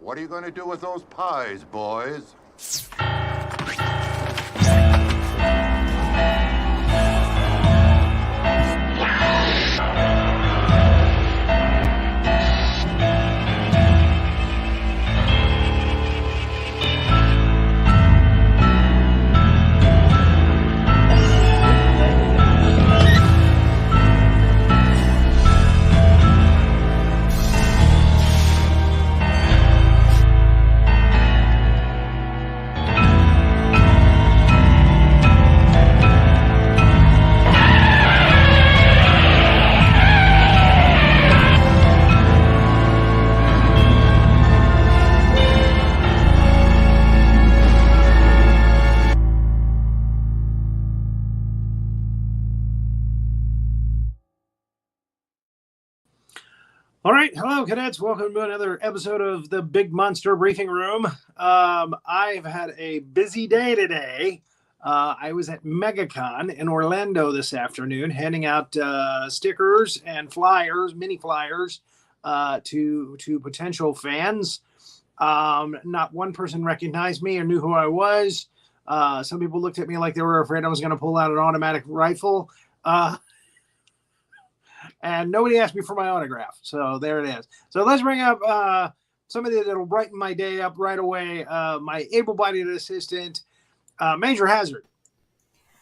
What are you going to do with those pies, boys? All right. Hello, cadets. Welcome to another episode of the Big Monster Briefing Room. I've had a busy day today. I was at Megacon in Orlando this afternoon, handing out stickers and flyers, mini flyers, to potential fans. Not one person recognized me or knew who I was. Some people looked at me like they were afraid I was going to pull out an automatic rifle. And nobody asked me for my autograph. So there it is. So let's bring up somebody that'll brighten my day up right away. My able-bodied assistant, Major Hazzard.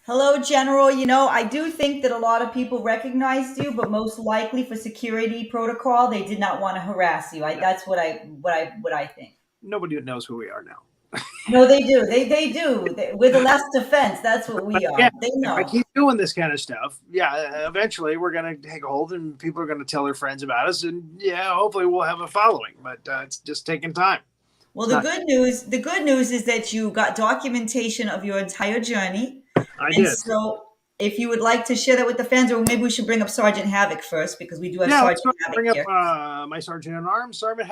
Hello, General. You know, I do think that a lot of people recognized you, but most likely for security protocol, they did not want to harass you. That's what I think. Nobody knows who we are now. No, they do. They do. We're the last defense. That's what we are. Yeah, they know. If I keep doing this kind of stuff, eventually we're going to take a hold and people are going to tell their friends about us. And hopefully we'll have a following, but it's just taking time. Well, the good news is that you got documentation of your entire journey. I did. So if you would like to share that with the fans, or maybe we should bring up Sergeant Havoc first, because we do have Sergeant Havoc bring here. Up my Sergeant at Arms, Sergeant.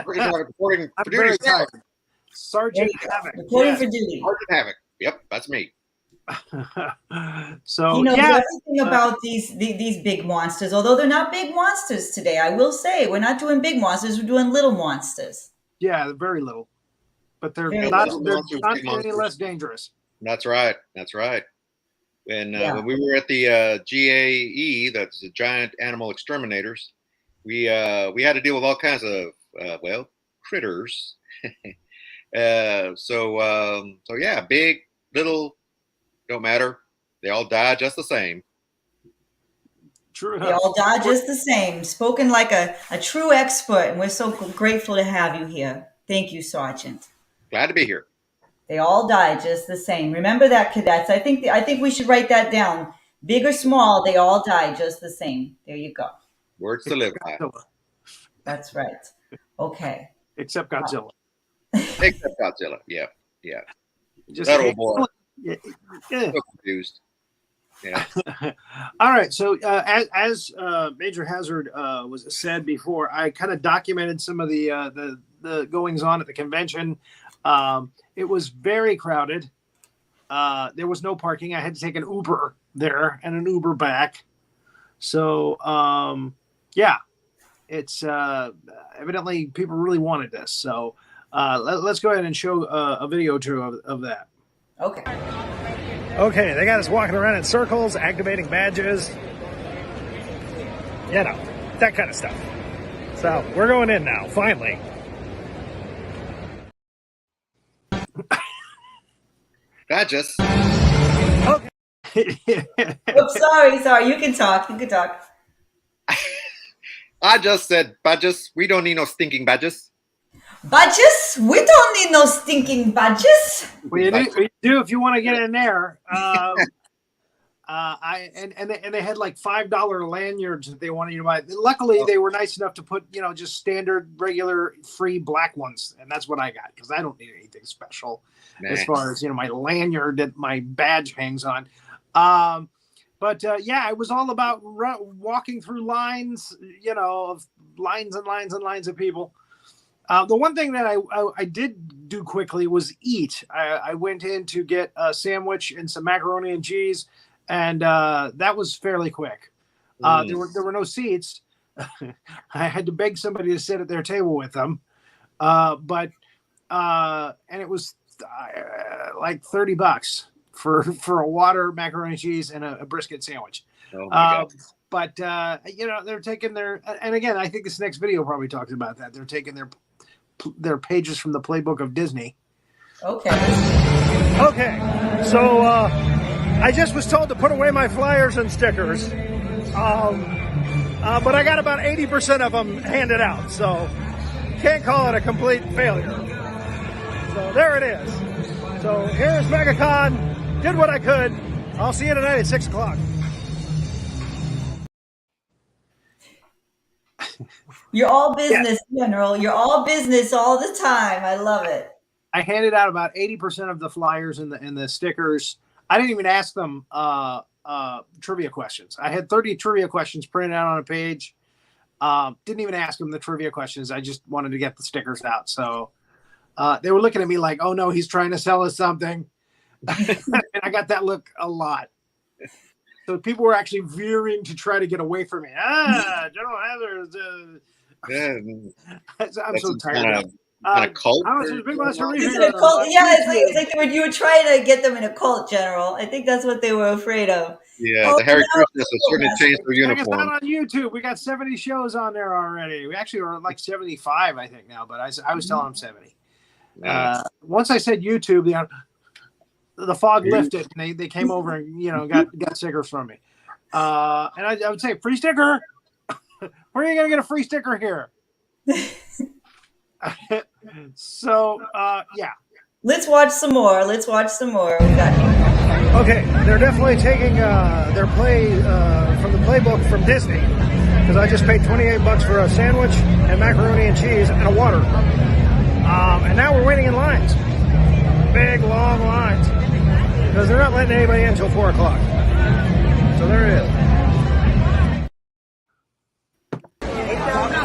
Reporting for duty. Sergeant Havoc. Reporting for duty. Sergeant Havoc. Yep, that's me. So he knows everything about these big monsters, although they're not big monsters today. I will say we're not doing big monsters, we're doing little monsters. Yeah, very little. But they're not any less dangerous. That's right. When we were at the GAE, that's the Giant Animal Exterminators, we had to deal with all kinds of critters. Big, little, don't matter. They all die just the same. True. They all die just the same. Spoken like a true expert, and we're so grateful to have you here. Thank you, Sergeant. Glad to be here. They all die just the same. Remember that, cadets. I think we should write that down. Big or small, they all die just the same. There you go. Words to live by. That's right. Okay. Except Godzilla. Except Godzilla. Yeah. Just that old boy. Yeah. So confused. Yeah. All right. So as Major Hazzard was said before, I kind of documented some of the goings on at the convention. It was very crowded. There was no parking. I had to take an Uber there and an Uber back. So it's evidently people really wanted this. So let's go ahead and show a video of that. Okay, they got us walking around in circles, activating badges. That kind of stuff. So we're going in now, finally. Badges. Okay. Oops, sorry. You can talk. I just said badges. We don't need no stinking badges. Badges? We don't need no stinking badges. Well, you do if you want to get in there. They had like $5 lanyards that they wanted you to buy. Luckily, they were nice enough to put just standard, regular, free black ones, and that's what I got because I don't need anything special as far as my lanyard that my badge hangs on. It was all about walking through lines, of lines and lines and lines of people. The one thing that I did do quickly was eat. I went in to get a sandwich and some macaroni and cheese, and that was fairly quick. There were no seats, I had to beg somebody to sit at their table with them. And it was like $30 for a water, macaroni and cheese, and a brisket sandwich. Oh my God. But they're taking and again, I think this next video probably talks about that. They're taking their pages from the playbook of Disney. Okay. So I just was told to put away my flyers and stickers, but I got about 80% of them handed out, so can't call it a complete failure. So there it is. So here's Megacon. Did what I could. I'll see you tonight at 6 o'clock. You're all business, General. You're all business all the time. I love it. I handed out about 80% of the flyers and the stickers. I didn't even ask them trivia questions. I had 30 trivia questions printed out on a page. Didn't even ask them the trivia questions. I just wanted to get the stickers out. So they were looking at me like, oh no, he's trying to sell us something. And I got that look a lot. So people were actually veering to try to get away from me. General Hazzard. I'm so tired. A cult? Big Monster Review. Is it a cult? Yeah, it's like you were trying to get them in a cult, General. I think that's what they were afraid of. Yeah, the Harry Christmas has certainly changed their uniform. It's not on YouTube. We got 70 shows on there already. We actually are like 75, I think, now, but I was telling them 70. Nice. Once I said YouTube, the fog lifted, and they came over and got stickers from me. And I would say, free sticker. Where are you gonna get a free sticker here? So yeah. Let's watch some more. We got Okay, they're definitely taking their play from the playbook from Disney, because I just paid $28 for a sandwich and macaroni and cheese and a water. And now we're waiting in lines, big long lines, because they're not letting anybody in until 4 o'clock. So there it is.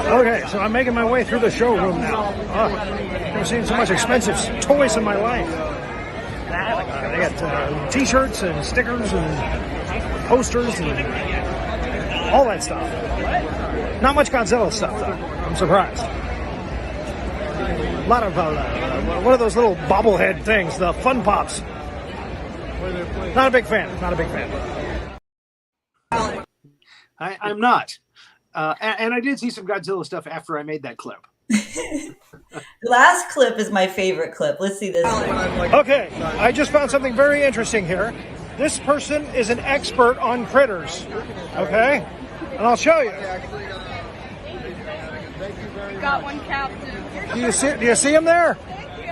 Okay, so I'm making my way through the showroom now. I've never seen so much expensive toys in my life. They got t-shirts and stickers and posters and all that stuff. Not much Godzilla stuff, though. I'm surprised. A lot of, what are those little bobblehead things? The Fun Pops. Not a big fan. I'm not. And I did see some Godzilla stuff after I made that clip. The last clip is my favorite clip. Let's see this one. Okay, I just found something very interesting here. This person is an expert on critters. Okay? And I'll show you. Got one captive. Do you see him there?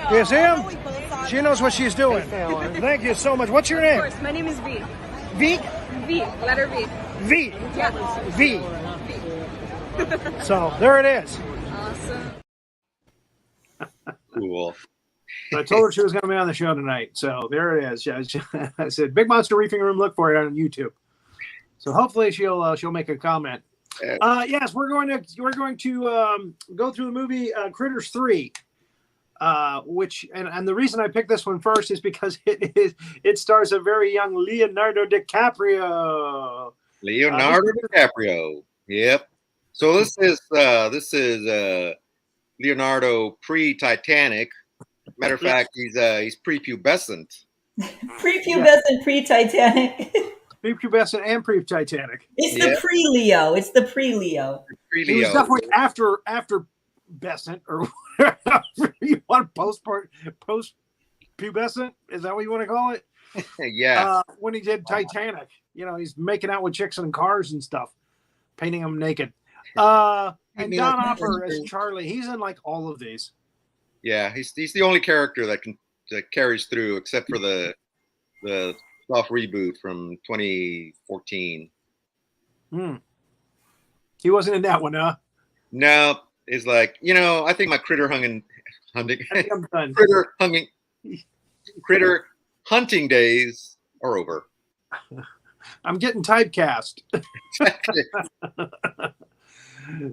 Do you see him? She knows what she's doing. Thank you so much. What's your name? Of course, my name is V. V? V, letter V. V. Yeah. V. So there it is. Awesome. Cool. So I told her she was going to be on the show tonight. So there it is. I said, Big Monster Reefing Room, look for it on YouTube. So hopefully she'll make a comment. Yes, we're going to go through the movie Critters 3. Which and the reason I picked this one first is because it stars a very young Leonardo DiCaprio. DiCaprio. Yep. So this is Leonardo pre-Titanic. Matter of fact, he's prepubescent. Prepubescent, pre-Titanic. Prepubescent and pre-Titanic. It's the pre-Leo. It's the pre-Leo. He was definitely after bescent, or whatever you want, post-pubescent. Is that what you want to call it? Yeah. When he did Titanic, he's making out with chicks in cars and stuff, painting them naked. And Don Opper as Charlie, he's in like all of these. Yeah, he's the only character that carries through, except for the soft reboot from 2014. He wasn't in that one, huh? No, it's like, I think my critter hunting days are over. I'm getting typecast.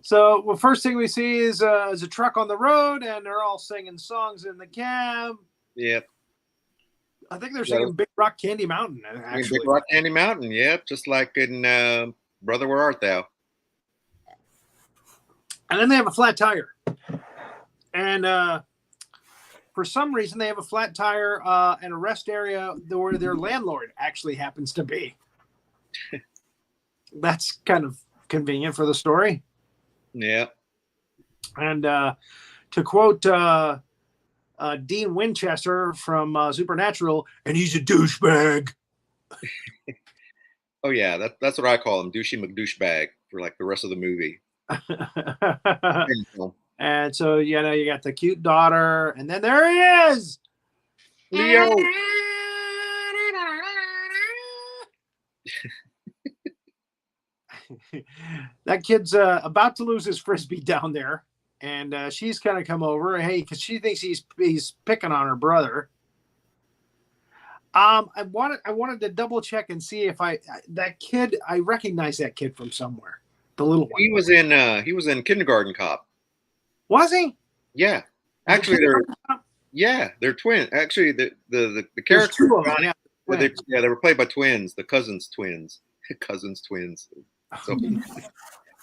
So, first thing we see is a truck on the road, and they're all singing songs in the cab. Yep. I think they're singing Big Rock Candy Mountain, actually. Big Rock Candy Mountain, yep. Just like in Brother, Where Art Thou? And then they have a flat tire. And for some reason, they have a flat tire and a rest area where their landlord actually happens to be. That's kind of convenient for the story. Yeah. And to quote Dean Winchester from Supernatural, and he's a douchebag. Oh yeah, that's what I call him, douchey McDouchebag, for like the rest of the movie. And so you got the cute daughter, and then there he is, Leo. That kid's about to lose his frisbee down there, and she's kind of come over, hey, because she thinks he's picking on her brother. I wanted to double check and see if I recognize that kid from somewhere. The little one. He was in Kindergarten Cop. Was he? Yeah, actually they're twins. Actually, the characters. Two of them, yeah. They were played by twins, the cousins twins. So,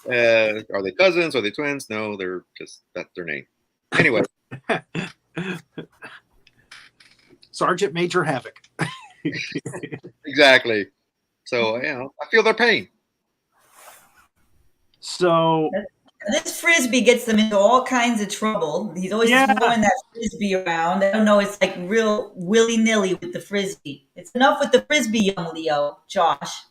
are they cousins? Are they twins? No, they're just, that's their name. Anyway. Sergeant Major Havoc. Exactly. So, I feel their pain. So this frisbee gets them into all kinds of trouble. He's always throwing that frisbee around. I don't know. It's like real willy-nilly with the frisbee. It's enough with the frisbee, young Leo. Josh.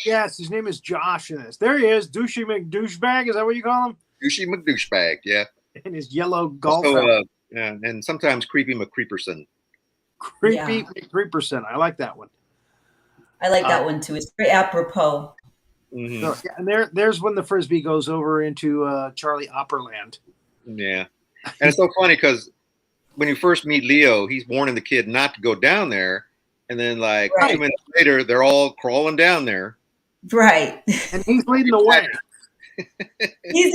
Yes, his name is Josh in this. There he is, douchey McDouchebag. Is that what you call him? Douchey McDouchebag, yeah. In his yellow golf. And sometimes Creepy McCreeperson. Creepy McCreeperson. I like that one. I like that one too. It's very apropos. Mm-hmm. So, and there's when the frisbee goes over into Charlie Opperland. Yeah, and it's so funny because when you first meet Leo, he's warning the kid not to go down there, and then 2 minutes later, they're all crawling down there. Right, and he's leading the way. he's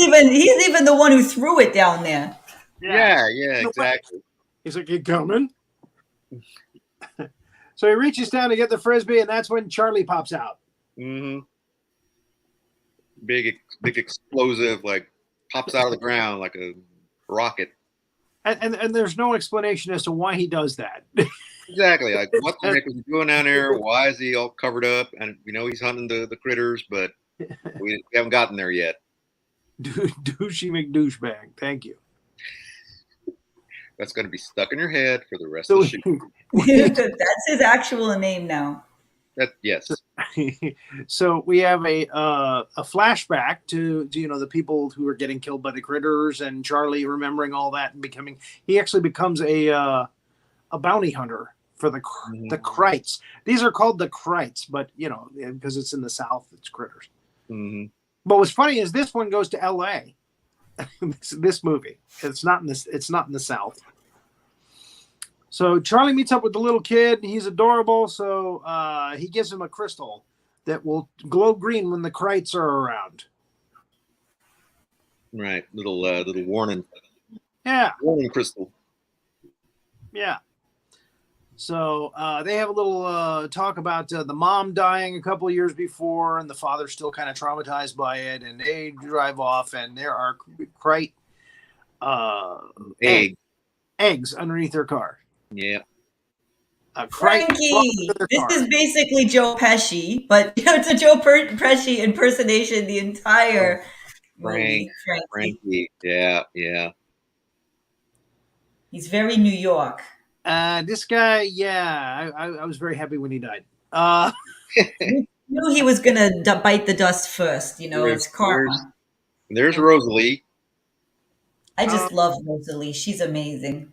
even the one who threw it down there. Yeah, exactly. He's like, "You coming?" So he reaches down to get the frisbee, and that's when Charlie pops out. Mm-hmm. Big explosive, pops out of the ground like a rocket. And there's no explanation as to why he does that. Exactly. Like, what the heck is he doing down there? Why is he all covered up? And we know he's hunting the critters, but we haven't gotten there yet. Douchey McDouchebag. Thank you. That's going to be stuck in your head for the rest of the show. That's his actual name now. Yes. So we have a flashback to the people who are getting killed by the critters, and Charlie remembering all that and he actually becomes a bounty hunter for the crites. These are called the crites, but because it's in the South, it's critters. Mm-hmm. But what's funny is this one goes to L.A. this movie. It's not in the South. So Charlie meets up with the little kid. He's adorable. So he gives him a crystal that will glow green when the crites are around. Right. Little warning. Yeah. Warning crystal. Yeah. So they have a little talk about the mom dying a couple of years before, and the father's still kind of traumatized by it. And they drive off, and there are crite eggs underneath their car. Yeah. Frankie, this is basically Joe Pesci, but it's a Joe Pesci impersonation the entire movie. Frankie, yeah. He's very New York. This guy, I was very happy when he died. Knew he was gonna bite the dust first. It's karma. There's Rosalie. I just love Rosalie. She's amazing.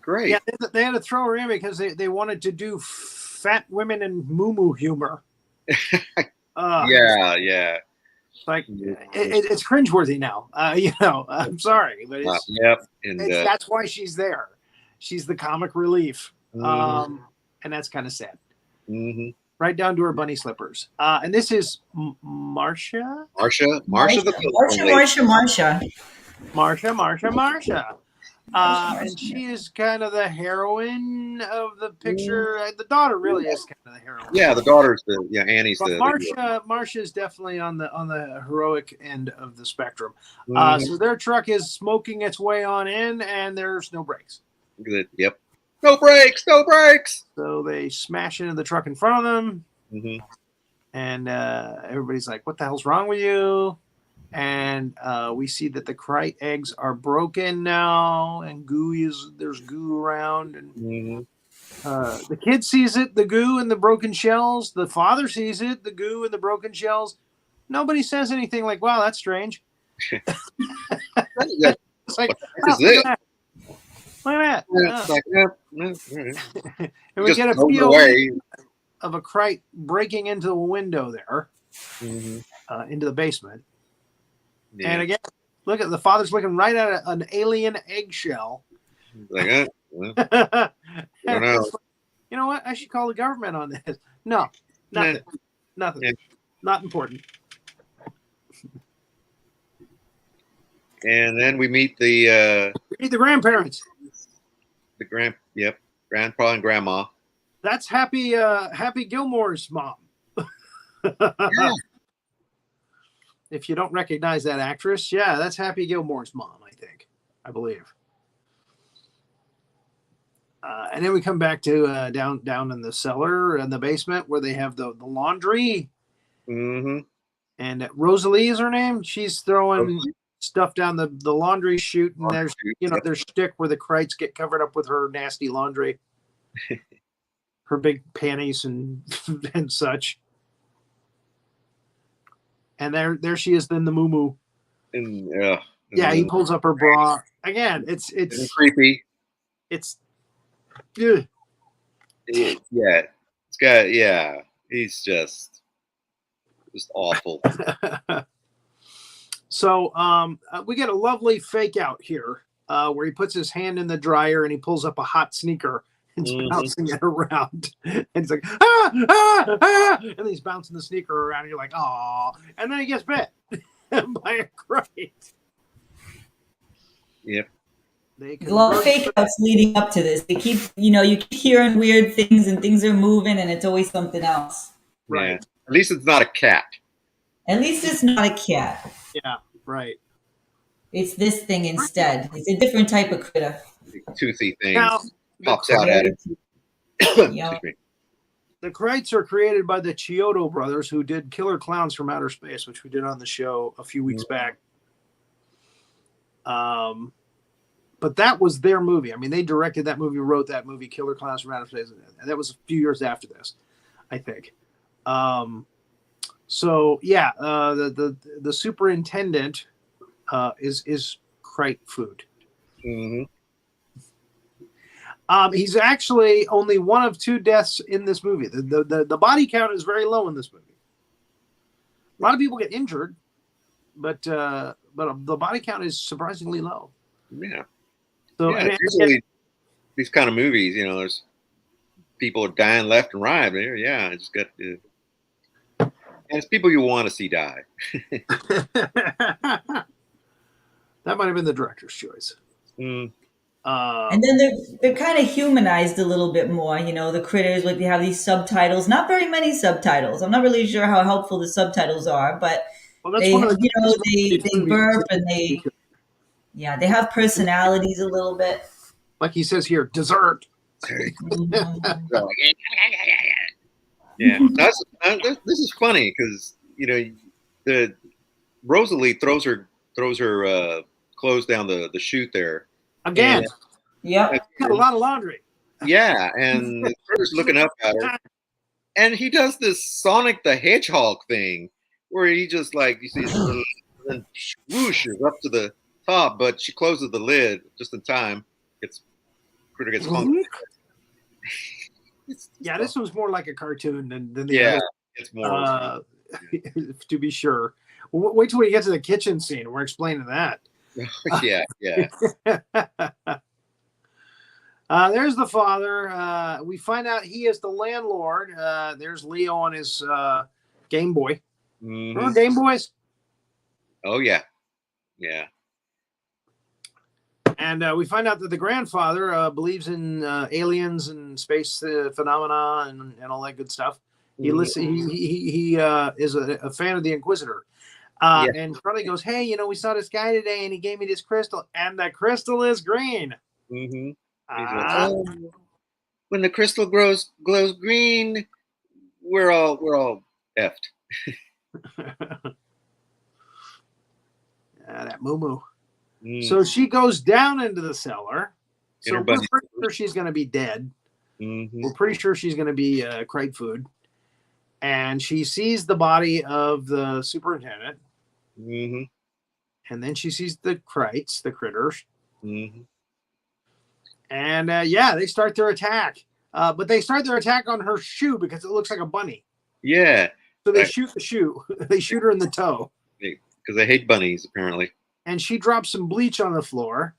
Great. Yeah, they had to throw her in because they wanted to do fat women and moo humor. Yeah. It's cringeworthy now. I'm sorry, but that's why she's there. She's the comic relief, and that's kind of sad. Mm-hmm. Right down to her bunny slippers. And this is Marsha. Marsha. And she is kind of the heroine of the picture. The daughter really is kind of the heroine. Yeah, the daughter's Annie's but the Marcia is definitely on the heroic end of the spectrum. Mhm. So their truck is smoking its way on in, and there's no brakes. Good. Yep. No brakes. No brakes. So they smash into the truck in front of them, Mm-hmm. and everybody's like, "What the hell's wrong with you?" And we see that the crite eggs are broken now, and there's goo around, and Mm-hmm. the kid sees it, the goo and the broken shells. The father sees it, the goo and the broken shells. Nobody says anything like, "Wow, that's strange." It's like, What is look at that. It's like, And we get a goes POV away. of a crite breaking into the window there, into the basement. Yeah. And again, look at the father's looking right at an alien eggshell. Like, well, And don't know. it's like, you know what? I should call the government on this. No, nothing. Nothing. Yeah. Not important. And then we meet the Meet the grandparents. grandpa and grandma. That's Happy Gilmore's mom. Yeah. If you don't recognize that actress, yeah, that's Happy Gilmore's mom, I believe. And then we come back to down in the cellar in the basement where they have the laundry. Mm-hmm. And Rosalie is her name. She's throwing stuff down the laundry chute, and there's their stick where the crites get covered up with her nasty laundry, her big panties and and such. And there she is, then the moo. And Yeah, he pulls up her bra again. It's creepy. It's good. Yeah, it's got he's just awful. So we get a lovely fake out here where he puts his hand in the dryer and he pulls up a hot sneaker and he's bouncing it around. And he's like, and he's bouncing the sneaker around. And you're like, oh, and then he gets bit by a crate. Yep. There's a lot of fake outs leading up to this. They keep, you keep hearing weird things and things are moving and it's always something else. Right. Yeah. At least it's not a cat. At least it's not a cat. Yeah, right. It's this thing instead. It's a different type of critter. Toothy thing Now, pops out at it. Yeah. The crites are created by the Chiodo brothers, who did Killer Clowns from Outer Space, which we did on the show a few weeks back. But that was their movie. I mean, they directed that movie, wrote that movie, Killer Clowns from Outer Space, and that was a few years after this, I think. So yeah, the superintendent is crite food. Mm-hmm. He's actually only one of 2 deaths in this movie. The body count is very low in this movie. A lot of people get injured, but the body count is surprisingly low. Yeah. So usually these kind of movies, there's people are dying left and right. But yeah, I just got to. And it's people you want to see die. That might have been the director's choice. And then they're kind of humanized a little bit more. The critters, like they have these subtitles. Not very many subtitles. I'm not really sure how helpful the subtitles are, but they burp and they have personalities a little bit. Like he says here, dessert. Yeah, this is funny because the Rosalie throws her clothes down the chute there again. Yeah, got a lot of laundry. Yeah, and the critters looking up at her, and he does this Sonic the Hedgehog thing where he just like you see and swooshes up to the top, but she closes the lid just in time. Critter gets hungry. Yeah, this was more like a cartoon than the other. It's more to be sure. Wait till we get to the kitchen scene. We're explaining that. Yeah. There's the father. We find out he is the landlord. There's Leo on his Game Boy. Mm-hmm. Remember Game Boys? Oh yeah. And we find out that the grandfather believes in aliens and space phenomena and all that good stuff. He is a fan of the Inquisitor. And Charlie goes, hey, you know, we saw this guy today and he gave me this crystal, and the crystal is green. Mm-hmm. When the crystal glows green, we're all effed. That moo. So she goes down into the cellar. So we're pretty sure she's going to be dead. Mm-hmm. We're pretty sure she's going to be crate food. And she sees the body of the superintendent. Mm-hmm. And then she sees the crites, the critters. Mm-hmm. And they start their attack. But they start their attack on her shoe because it looks like a bunny. Yeah. So they shoot the shoe. They shoot her in the toe. Because they hate bunnies, apparently. And she drops some bleach on the floor.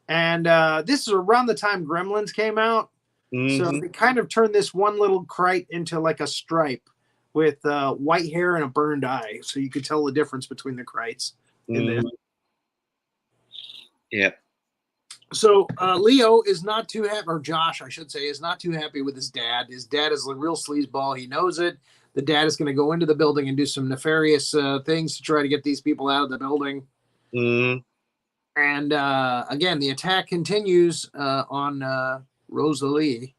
And this is around the time Gremlins came out. Mm-hmm. So they kind of turned this one little crate into like a stripe with white hair and a burned eye. So you could tell the difference between the crites in this. Yeah. So Leo is not too happy, or Josh, I should say, is not too happy with his dad. His dad is a real sleazeball. He knows it. The dad is going to go into the building and do some nefarious things to try to get these people out of the building. Mm-hmm. And again, the attack continues on Rosalie.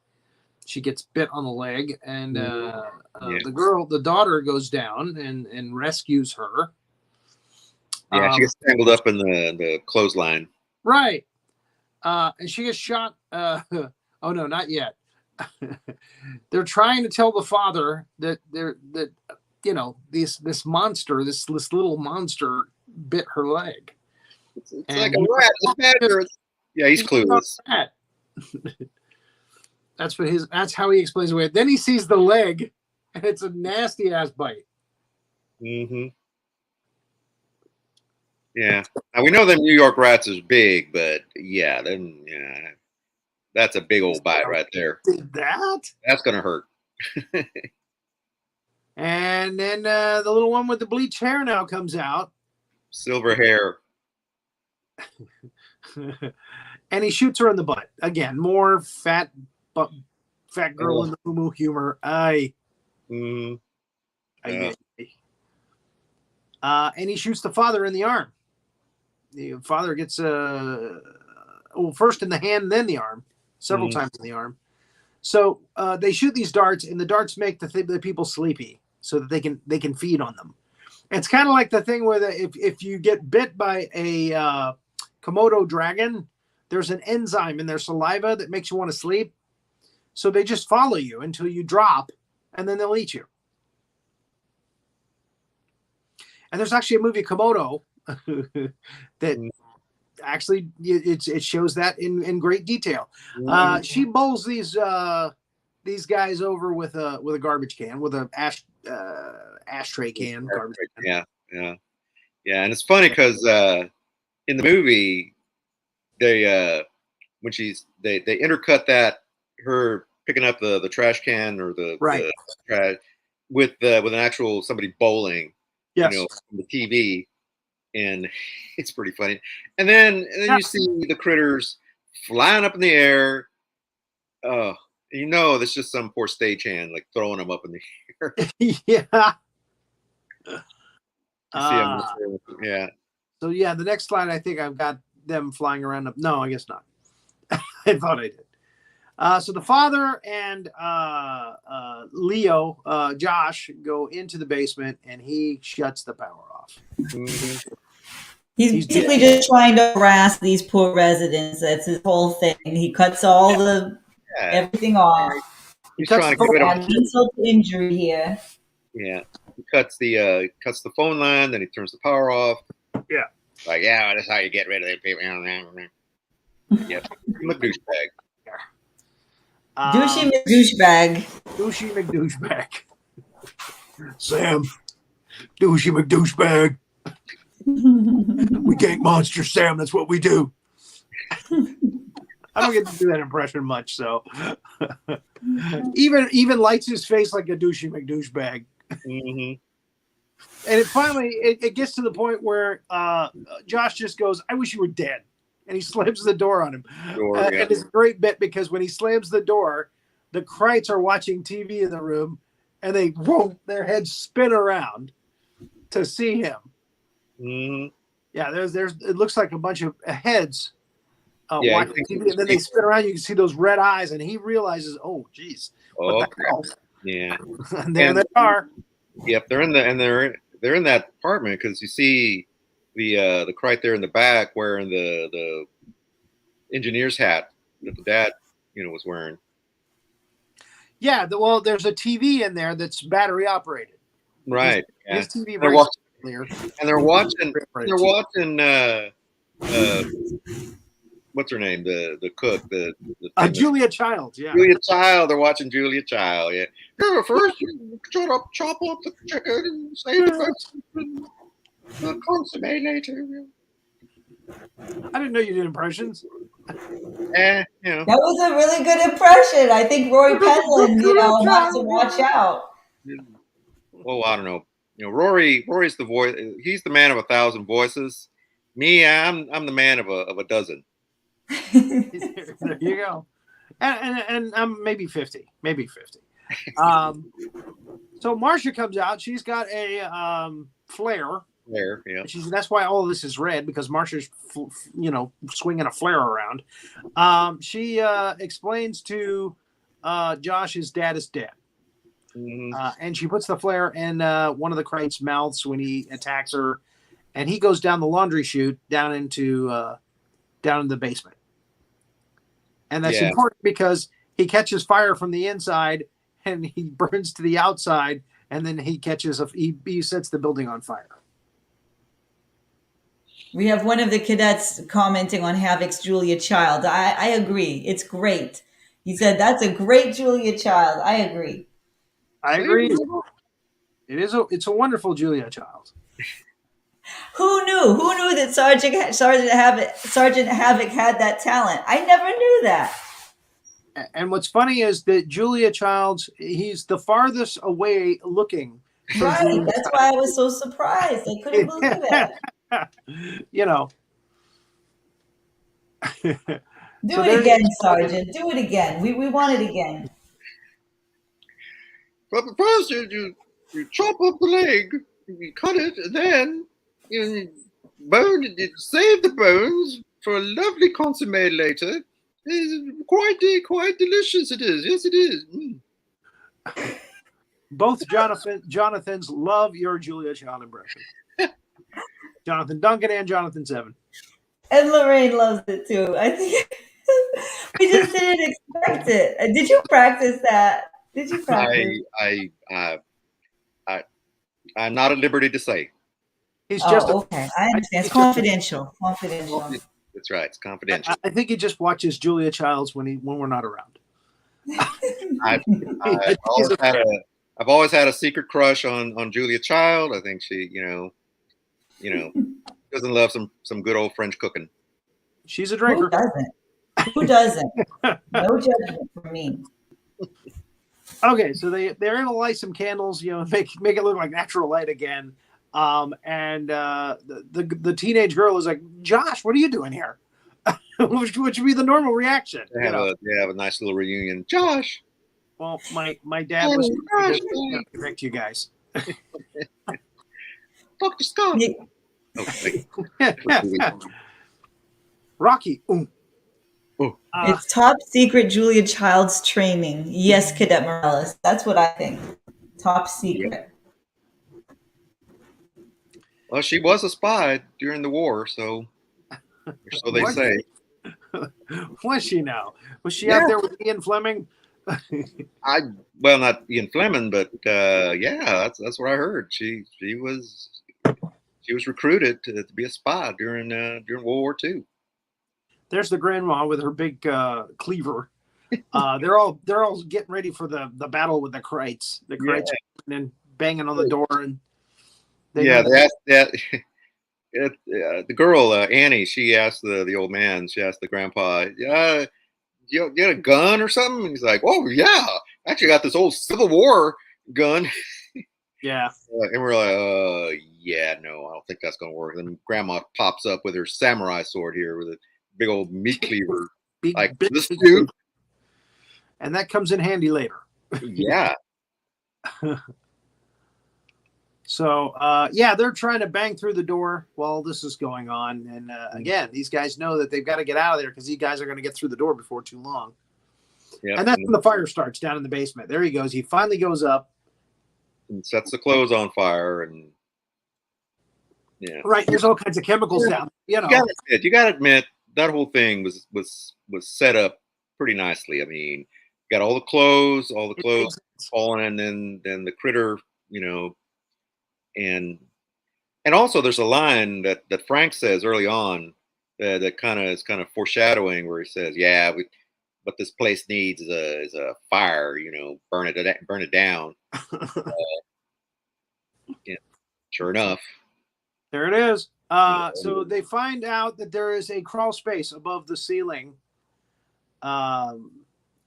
She gets bit on the leg, and the daughter goes down and rescues her. Yeah, she gets tangled up in the clothesline. Right. And she gets shot. Oh no, not yet. They're trying to tell the father that this monster, this little monster, bit her leg. It's like a rat. Yeah, he's clueless. That's how he explains it away. Then he sees the leg, and it's a nasty ass bite. Mm-hmm. Yeah, now we know that New York rats is big, but that's a big old bite right there. That's gonna hurt. And then the little one with the bleached hair now comes out. Silver hair. And he shoots her in the butt again. More fat girl in the moo humor. And he shoots the father in the arm. The father gets first in the hand, then the arm, several times in the arm. So they shoot these darts, and the darts make the people sleepy, so that they can feed on them. It's kind of like the thing where if you get bit by a Komodo dragon, there's an enzyme in their saliva that makes you want to sleep. So they just follow you until you drop, and then they'll eat you. And there's actually a movie, Komodo, that actually it shows that in great detail. She bowls these guys over with a garbage can, with a ashtray can, garbage can. Yeah, and it's funny because in the movie they intercut that her picking up the trash can or the trash with an actual somebody bowling, on the TV, and it's pretty funny. And then you see the critters flying up in the air. That's just some poor stagehand like throwing them up in the air. So the next slide, I think I've got them flying around. No, I guess not. I thought I did. So the father and Leo, Josh, go into the basement, and he shuts the power off. Mm-hmm. He's basically just trying to harass these poor residents. That's his whole thing. He cuts all everything off. He's trying to get rid of insult to injury here. Yeah, he cuts the phone line, then he turns the power off. Yeah, like that's how you get rid of the people. Yep, I'm a douchebag. Douchey McDouchebag. Douchey McDouchebag. Sam, douchey McDouchebag. We gank monsters, Sam. That's what we do. I don't get to do that impression much, so even lights his face like a douchey McDouchebag. Mm-hmm. And it finally gets to the point where Josh just goes, "I wish you were dead." and he slams the door on him. Yeah. And it's a great bit because when he slams the door, the Krites are watching TV in the room, and their heads spin around to see him. Mm-hmm. Yeah, there's it looks like a bunch of heads watching TV, and then they people. spin around. You can see those red eyes, and he realizes, oh, geez, what the hell? Yeah. And there they are. Yep, they're in that apartment because you see the Crite there in the back wearing the engineer's hat that the dad was wearing. Yeah, well, there's a TV in there that's battery operated. Right. His TV they're breaks watching, clear. and they're watching what's her name? The cook, the Julia Childs, yeah. Julia Child. They're watching Julia Child. Yeah. First, you chop up the chicken and save the consomme later. I didn't know you did impressions. That was a really good impression. I think Rory Penland, wants to watch out. Oh, I don't know. Rory's the voice. He's the man of 1,000 voices. Me, I'm the man of a dozen. There you go. And I'm maybe 50. So Marcia comes out. She's got a flare. Flare, yeah. That's why all of this is red, because Marcia's, swinging a flare around. She explains to Josh his dad is dead. Mm-hmm. And she puts the flare in one of the Krites' mouths when he attacks her, and he goes down the laundry chute down into the basement. And that's important because he catches fire from the inside and he burns to the outside, and then he sets the building on fire. We have one of the cadets commenting on Havoc's Julia Child. I agree. It's great. He said, that's a great Julia Child. I agree. I agree. It's a wonderful Julia Child. Who knew? Who knew that Sergeant Havoc had that talent? I never knew that. And what's funny is that Julia Childs, he's the farthest away looking. Right. That's why I was so surprised. I couldn't believe it. Do it again, Sergeant. Do it again. We want it again. But first, you chop up the leg, you cut it, and then you save the bones for a lovely consomme later. It's quite delicious. It is. Yes, it is. Mm. Both Jonathans love your Julia Child impression. Jonathan Duncan and Jonathan Seven. And Lorraine loves it too. I think we just didn't expect it. Did you practice that? Did you practice? I'm not at liberty to say. Okay. I understand. It's confidential. That's right. It's confidential. I think he just watches Julia Childs when we're not around. I've always had a secret crush on Julia Child. I think she, doesn't love some good old French cooking. She's a drinker. Who doesn't? No judgment from me. Okay, so they're gonna light some candles, make it look like natural light again. And the teenage girl is like, Josh, what are you doing here? which should be the normal reaction. They have a nice little reunion. Josh. Well, my dad was to correct you guys. Dr. Scott. Rocky. It's top secret Julia Child's training. Yes, Cadet Morales. That's what I think. Top secret. Well, she was a spy during the war, so they say. Was she now? Was she out there with Ian Fleming? Not Ian Fleming, but that's what I heard. She was recruited to be a spy during World War II. There's the grandma with her big cleaver. They're all getting ready for the battle with the Krites. The Krites and banging on the door, and they asked that. The girl Annie, she asked the old man. She asked the grandpa, you got a gun or something? And he's like, oh yeah, I actually got this old Civil War gun. Yeah. And we're like, no, I don't think that's gonna work. Then grandma pops up with her samurai sword here with a big old meat cleaver. Big, Like big, this big, dude. and that comes in handy later. Yeah. So, yeah, they're trying to bang through the door while this is going on. And again, these guys know that they've got to get out of there because these guys are going to get through the door before too long. Yep. And that's when the fire starts down in the basement. There he goes. He finally goes up. And sets the clothes on fire. And yeah. Right. There's all kinds of chemicals down. You know. You gotta admit that whole thing was set up pretty nicely. I mean, got all the clothes falling, and then the critter, you know, and also there's a line that Frank says early on that is kind of foreshadowing, where he says, "Yeah, what this place needs is a fire, you know, burn it down." Yeah, sure enough, there it is. So they find out that there is a crawl space above the ceiling.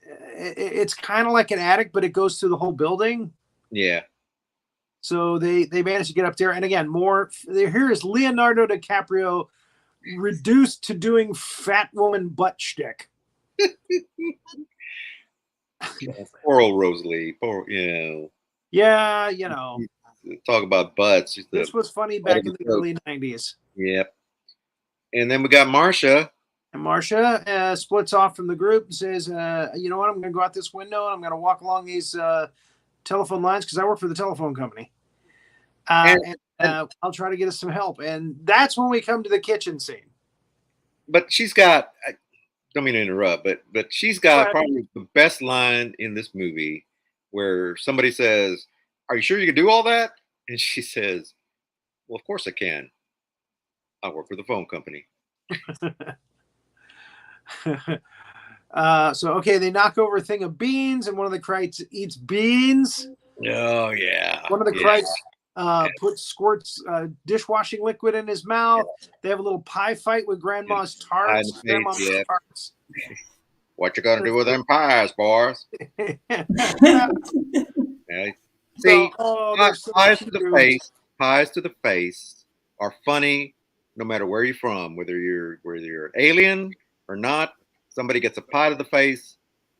It's kind of like an attic, but it goes through the whole building. Yeah. So they managed to get up there. And again, here is Leonardo DiCaprio reduced to doing fat woman butt shtick. Poor old Rosalie. Poor, you know. Yeah, you know. Talk about butts. This was funny back in the early 90s. Yep. And then we got Marcia. And Marcia splits off from the group and says, you know what, I'm going to go out this window and I'm going to walk along these telephone lines because I work for the telephone company. And I'll try to get us some help. And that's when we come to the kitchen scene. But she's got, I don't mean to interrupt, but she's got probably the best line in this movie, where somebody says, "Are you sure you can do all that?" And she says, "Well, of course I can. I work for the phone company." So, okay, they knock over a thing of beans, and one of the Krites eats beans. Oh, yeah. One of the Krites squirts dishwashing liquid in his mouth. They have a little pie fight with Grandma's tarts. Tarts. What you gonna do with them pies, boys? Yeah. See, pies to the face are funny no matter where you're from, whether you're an alien or not. Somebody gets a pie to the face,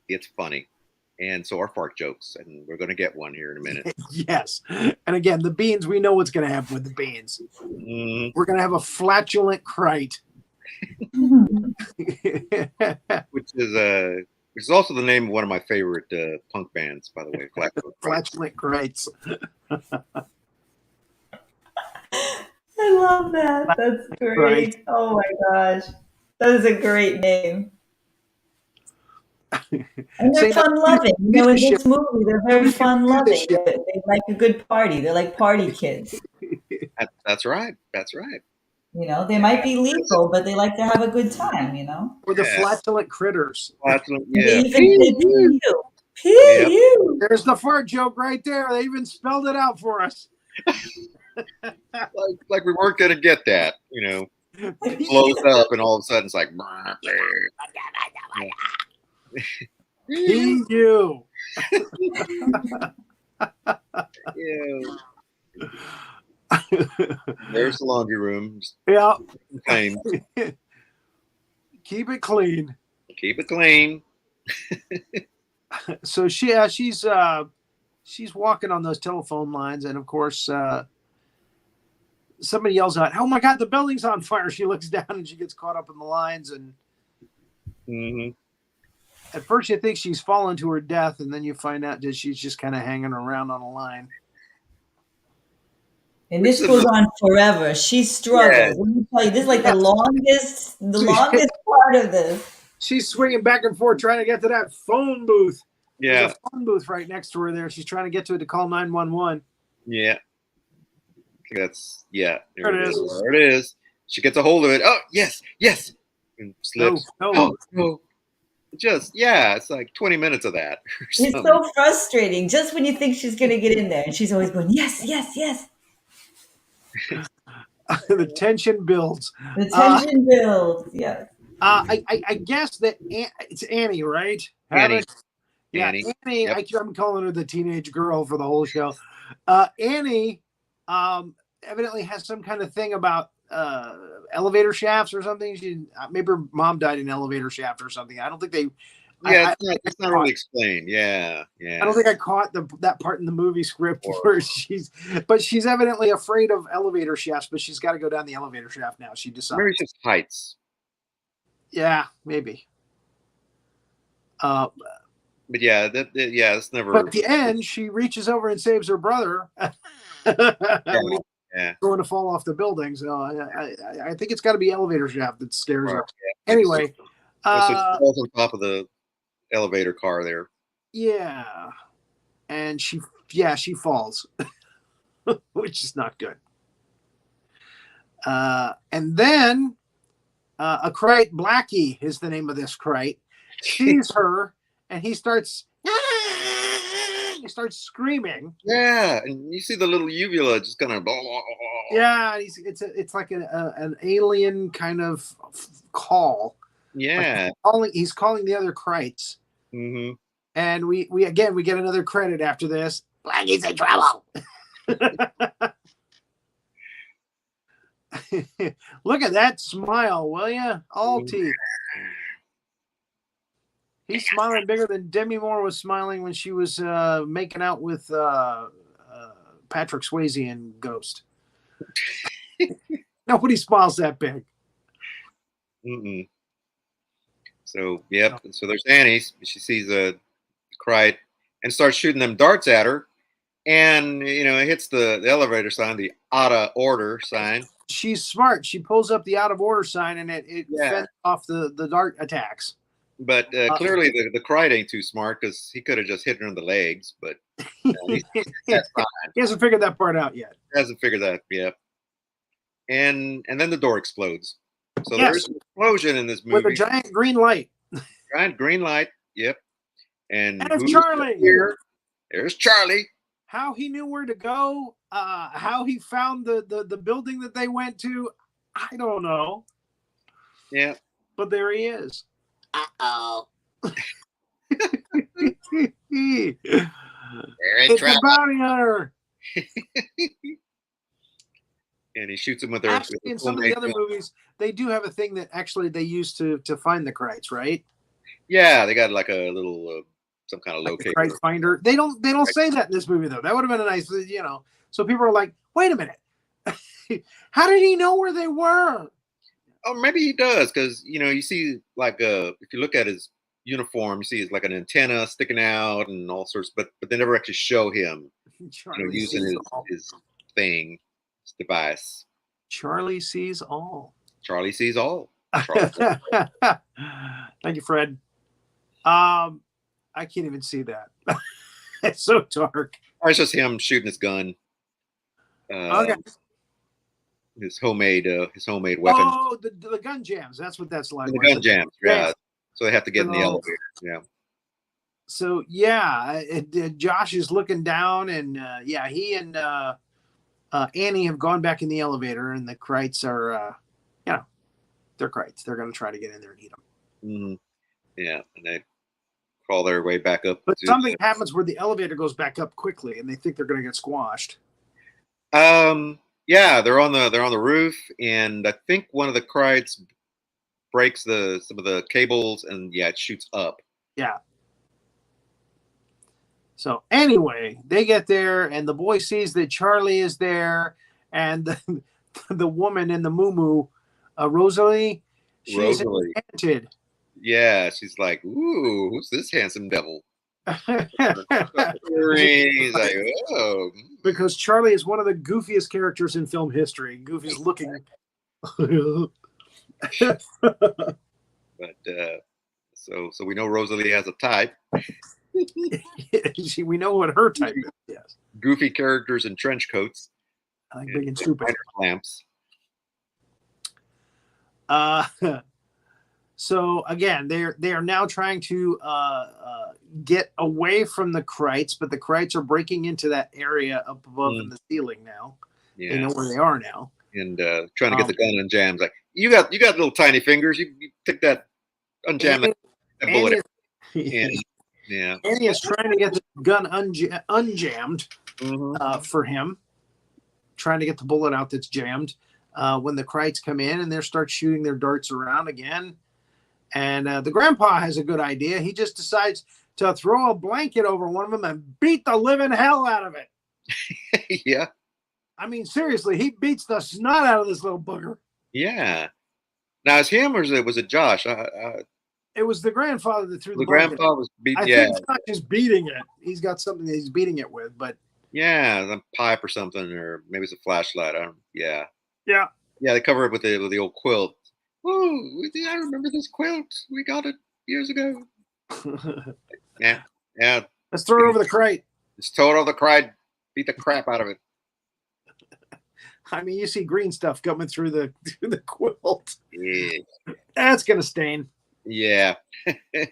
it's funny. And so are fart jokes, and we're going to get one here in a minute. Yes. And again, the beans, we know what's going to happen with the beans. We're going to have a flatulent Krite. which is also the name of one of my favorite punk bands, by the way. Flatulent Krites. I love that. That's great. Right. Oh my gosh. That is a great name. And they're fun-loving. You know, in this movie, they're very fun-loving. They like a good party. They're like party kids. That's right. That's right. You know, they might be lethal, but they like to have a good time, you know? Or the flatulent critters. Flatulent, yeah. They even say P-U. There's the fart joke right there. They even spelled it out for us. like we weren't going to get that, you know. It blows up, and all of a sudden it's like... you. There's the laundry room. Yeah. Clean. Keep it clean. Keep it clean. So she's walking on those telephone lines, and of course somebody yells out, "Oh my God, the building's on fire!" She looks down and she gets caught up in the lines, and at first you think she's fallen to her death, and then you find out that she's just kind of hanging around on a line. And this goes on forever. She struggles. Yeah. Let me tell you, this is like the longest part of this. She's swinging back and forth trying to get to that phone booth. Yeah. There's a phone booth right next to her there. She's trying to get to it to call 911. Yeah. There it is. There it is. She gets a hold of it. Oh, yes. And slips. No. It's like 20 minutes of that. It's so frustrating. Just when you think she's going to get in there, and she's always going, yes. The tension builds. Yeah. I guess that it's Annie, right? Annie. Yeah, Annie. Yep. I'm calling her the teenage girl for the whole show. Annie evidently has some kind of thing about elevator shafts or something. She maybe her mom died in an elevator shaft or something. I don't think they. Yeah, it's not really explained. Yeah. I don't think I caught that part in the movie script where she's evidently afraid of elevator shafts, but she's got to go down the elevator shaft now. She decides. Maybe it's just heights. Yeah, maybe. But yeah, it's never. But at the end, she reaches over and saves her brother. Yeah. Going to fall off the building. So I think it's got to be elevator shaft that scares her. Yeah. Anyway, so she falls on top of the elevator car there. Yeah, and she falls, which is not good. And then a crite, Blackie is the name of this crite, sees her, and he starts screaming. Yeah, and you see the little uvula just kind of. Yeah, it's like an alien kind of call. Yeah, like he's calling the other crites. Mm-hmm. And we get another credit after this. Blackie's in trouble. Look at that smile, will you? All teeth. He's smiling bigger than Demi Moore was smiling when she was making out with Patrick Swayze in Ghost. Nobody smiles that big. Mm-mm. So, yep. So there's Annie. She sees a crite and starts shooting them darts at her. And, it hits the elevator sign, the out of order sign. She's smart. She pulls up the out of order sign and it fends off the dart attacks. But clearly the crite ain't too smart because he could have just hit her in the legs. But that's fine. He hasn't figured that part out yet. Hasn't figured that, yep. And then the door explodes. So there's an explosion in this movie. With a giant green light. Giant green light, yep. And there's Charlie. Here? There's Charlie. How he knew where to go, how he found the building that they went to, I don't know. Yeah. But there he is. Uh-oh. It's a bounty hunter. And he shoots him with their. Actually, in some of the other movies, they do have a thing that actually they use to find the crites, right? Yeah, they got like a little some kind of like locator. Crite finder. They don't say that in this movie though. That would have been a nice, So people are like, wait a minute, how did he know where they were? Oh, maybe he does because you see like if you look at his uniform, you see it's like an antenna sticking out and all sorts, but they never actually show him using his thing. Device. Charlie sees all. Charlie sees all. Thank you, Fred. I can't even see that. It's so dark. Or it's just him shooting his gun. Okay. His homemade weapon. Oh, the gun jams. That's what that's like. The gun jams. Yeah. So they have to get in the elevator. Yeah. So Josh is looking down, and he and Annie have gone back in the elevator, and the crites are, they're crites. They're going to try to get in there and eat them. Mm-hmm. Yeah, and they crawl their way back up. But something happens where the elevator goes back up quickly, and they think they're going to get squashed. Yeah, they're on the roof, and I think one of the crites breaks some of the cables, and it shoots up. Yeah. So anyway, they get there, and the boy sees that Charlie is there, and the woman in the muumuu, Rosalie, she's enchanted. Yeah, she's like, "Ooh, who's this handsome devil?" He's like, "Oh," because Charlie is one of the goofiest characters in film history. Goofy's looking. But so we know Rosalie has a type. We know what her type is. Yes. Goofy characters in trench coats. I like big and stupid. Lamps. So again, they are now trying to get away from the crites, but the crites are breaking into that area up above in the ceiling now. Yeah. They know where they are now. And trying to get the gun unjammed. Like you got little tiny fingers. You take that unjam that bullet. Yeah. Annie is trying to get the gun unjammed for him, trying to get the bullet out that's jammed. when the Krites come in and they start shooting their darts around again. And the grandpa has a good idea. He just decides to throw a blanket over one of them and beat the living hell out of it. Yeah. I mean, seriously, he beats the snot out of this little booger. Yeah. Now, is him or was it Josh? It was the grandfather that threw the grandpa blanket. was beat. I think Josh is beating it. He's got something that he's beating it with, but yeah, the pipe or something, or maybe it's a flashlight. Yeah. Yeah. They cover it with the old quilt. Oh, I remember this quilt. We got it years ago. Yeah. Let's throw it over the crate. Just throw it over the crate. Beat the crap out of it. I mean, you see green stuff coming through the quilt. Yeah. That's gonna stain. Yeah. I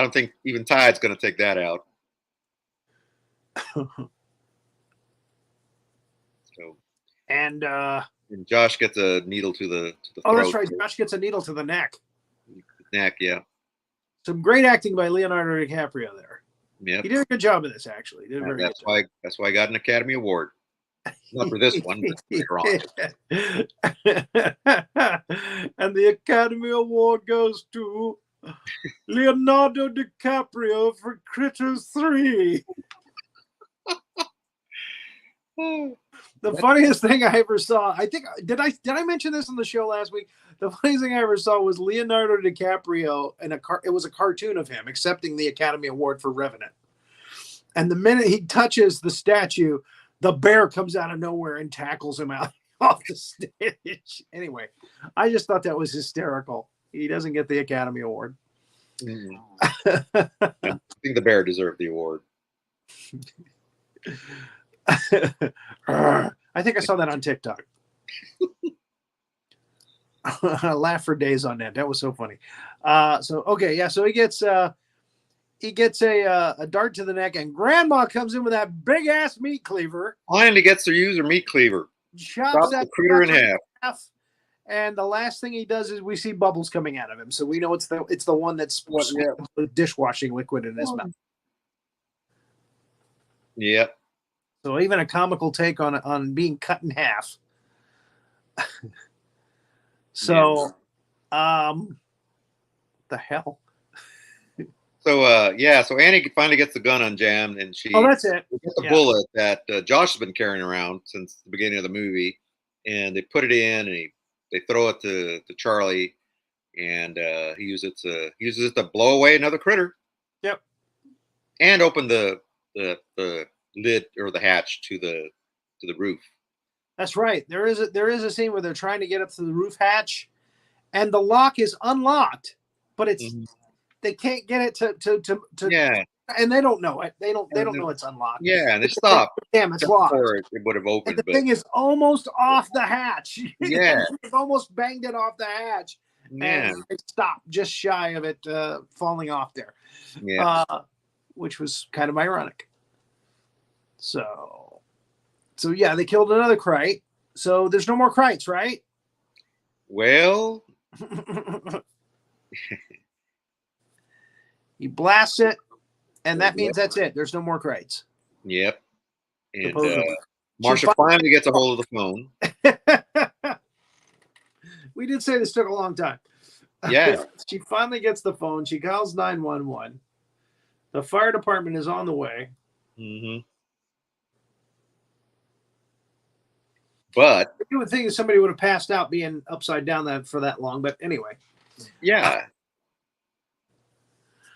don't think even Tide's gonna take that out. So. And Josh gets a needle to the throat. Oh, that's right. Josh gets a needle to the neck. Neck, yeah. Some great acting by Leonardo DiCaprio there. Yeah. He did a good job of this, actually. He did a very that's good job. why I got an Academy Award. Not for this one, but later on. And the Academy Award goes to Leonardo DiCaprio for Critters 3. The funniest thing I ever saw, I think, did I mention this on the show last week? The funniest thing I ever saw was Leonardo DiCaprio in it was a cartoon of him accepting the Academy Award for Revenant. And the minute he touches the statue, the bear comes out of nowhere and tackles him out off the stage. Anyway, I just thought that was hysterical. He doesn't get the Academy Award. I think the bear deserved the award. I think I saw that on TikTok. I laughed for days on that. That was so funny. So he gets a dart to the neck, and Grandma comes in with that big ass meat cleaver. Finally gets to use her meat cleaver. Chops that critter in half. And the last thing he does is we see bubbles coming out of him. So we know it's the one that's dishwashing liquid in his mouth. Yep. So even a comical take on being cut in half. So, the hell. So so Annie finally gets the gun unjammed, and she that's it. Gets the bullet that Josh has been carrying around since the beginning of the movie, and they put it in, and they throw it to Charlie, and he uses it to blow away another critter. Yep. And open the lid or the hatch to the roof. That's right. There is a scene where they're trying to get up to the roof hatch, and the lock is unlocked, but it's they can't get it to yeah. And they don't know it. They don't know it's unlocked. Yeah, and they stop. Damn, it's locked. It would have opened. And the thing is almost off the hatch. Yeah. It's almost banged it off the hatch. Yeah. And it stopped just shy of it falling off there. Yeah. Which was kind of ironic. So yeah, they killed another Krite. So there's no more Krites, right? Well, he blasts it, and that means that's it. There's no more Krites. Yep. And Marsha finally gets a hold of the phone. We did say this took a long time. Yeah. She finally gets the phone. She calls 911. The fire department is on the way. Mm-hmm. But you would think that somebody would have passed out being upside down for that long, but anyway. Yeah.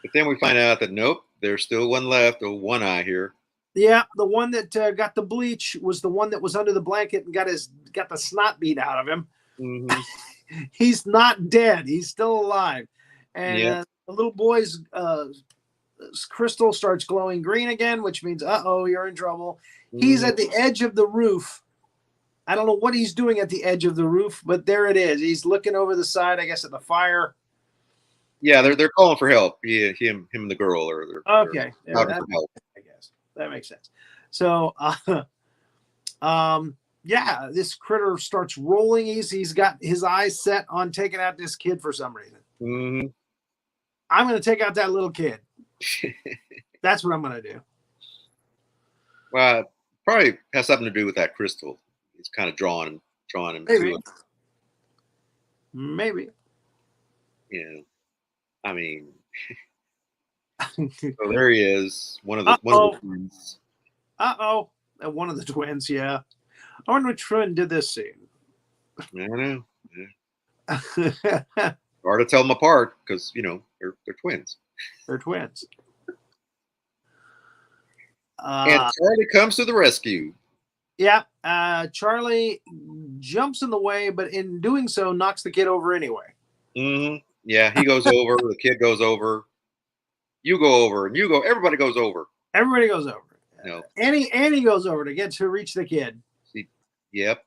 But then we find out that nope, there's still one left, or one eye here. Yeah, the one that got the bleach was the one that was under the blanket and got the snot beat out of him. Mm-hmm. He's not dead. He's still alive. And the little boy's crystal starts glowing green again, which means, you're in trouble. Mm-hmm. He's at the edge of the roof. I don't know what he's doing at the edge of the roof, but there it is. He's looking over the side, I guess, at the fire. Yeah, they're calling for help. Him and the girl are okay. They're for help. I guess that makes sense. So, this critter starts rolling. He's got his eyes set on taking out this kid for some reason. Mm-hmm. I'm going to take out that little kid. That's what I'm going to do. Well, probably has something to do with that crystal. He's kind of trying drawing him Maybe. to him. Maybe. Yeah. I mean, so there he is, one of the twins. One of the twins, yeah. I wonder which twin did this scene. I don't know. Yeah. Hard to tell them apart because they're twins. They're twins. And Charlie comes to the rescue. Yeah, Charlie jumps in the way, but in doing so, knocks the kid over anyway. Mm-hmm. Yeah, he goes over. The kid goes over. You go over, and you go. Everybody goes over. Everybody goes over. No. Annie goes over to reach the kid. Yep.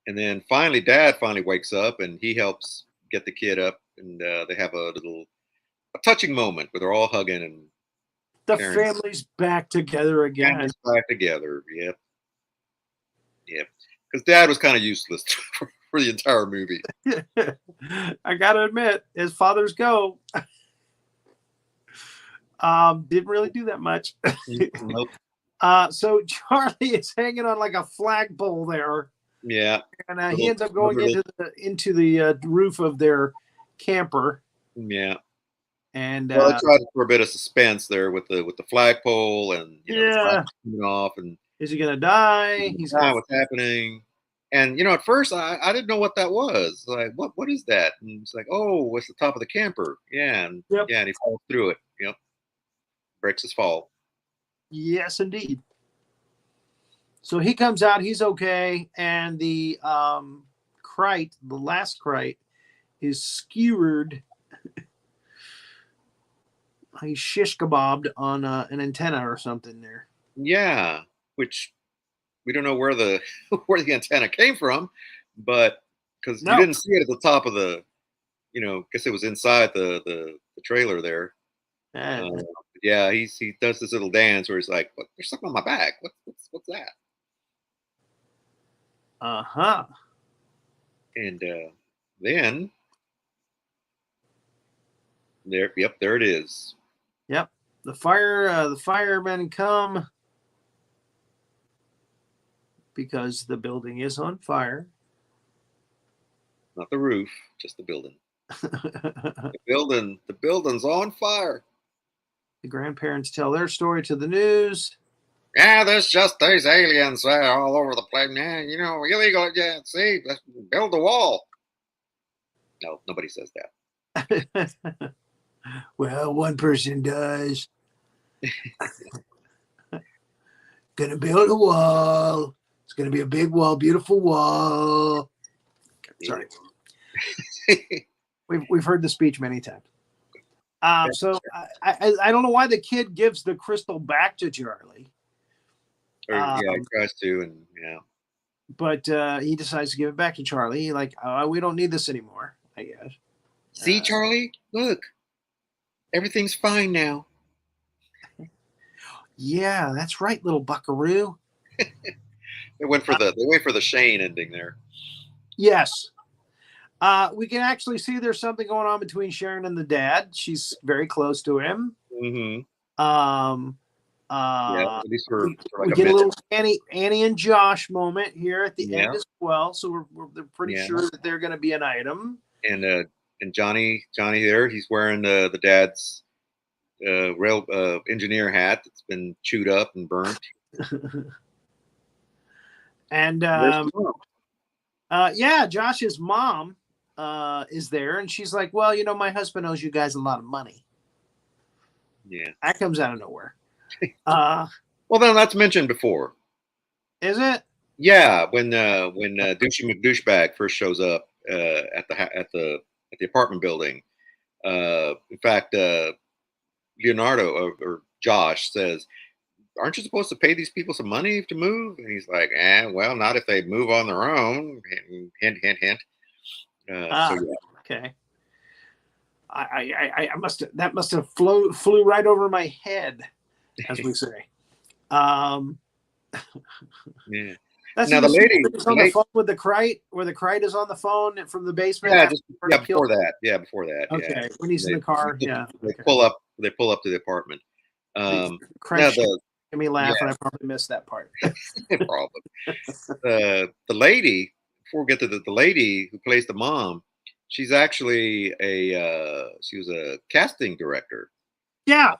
And then Dad finally wakes up, and he helps get the kid up, and they have a touching moment where they're all hugging, and the family's back together again. Family's back together. Yep. Because Dad was kind of useless for the entire movie. I gotta admit, as fathers go, didn't really do that much. Nope. So Charlie is hanging on like a flagpole there. Yeah. And he ends up going into the roof of their camper. Yeah. And I tried for a bit of suspense there with the flagpole and the flag coming off, and is he gonna die? He's what's happening. And at first I didn't know what that was. Like, what is that? And it's like, oh, it's the top of the camper. Yeah, and and he falls through it. Breaks his fall. Yes, indeed. So he comes out, he's okay, and the crite, the last crite, is skewered. He's shish kebabbed on an antenna or something there. Yeah, which we don't know where the antenna came from, but because you didn't see it at the top of the, guess it was inside the trailer there. Yeah, he does this little dance where he's like, "What? There's something on my back. What's that?" And then there it is. Yep, the firemen come because the building is on fire. Not the roof, just the building. The building's on fire. The grandparents tell their story to the news. Yeah, there's just these aliens all over the place. Man, illegal. Yeah, see, let's build a wall. No, nobody says that. Well, one person does. Gonna build a wall. It's gonna be a big wall, beautiful wall. Sorry. We've heard the speech many times. So I don't know why the kid gives the crystal back to Charlie. He tries to, and but he decides to give it back to Charlie. Like, we don't need this anymore, I guess. See, Charlie, look, everything's fine now. Yeah, that's right, little buckaroo. They went for the Shane ending there. Yes. We can actually see there's something going on between Sharon and the dad. She's very close to him. Mm-hmm. At least we get a little Annie and Josh moment here at the end as well. So we're pretty sure that they're going to be an item. And Johnny there, he's wearing the dad's rail engineer hat that's been chewed up and burnt. And Josh's mom is there, and she's like, well, my husband owes you guys a lot of money. Yeah, that comes out of nowhere. Well, then that's mentioned before. Is it? Yeah, when Douchey McDouchebag first shows up at the apartment building. In fact, Leonardo or Josh says, aren't you supposed to pay these people some money to move? And he's like, well, not if they move on their own. Hint, hint, hint. Okay. I must have flew right over my head, as we say. Yeah. That's now the lady on the phone with the crite, where the crite is on the phone from the basement. Before that. Okay, when he's in the car. They pull up to the apartment. Crite made me laugh, and I probably missed that part. Problem. The lady before we get to the lady who plays the mom, she's actually she was a casting director. Yeah.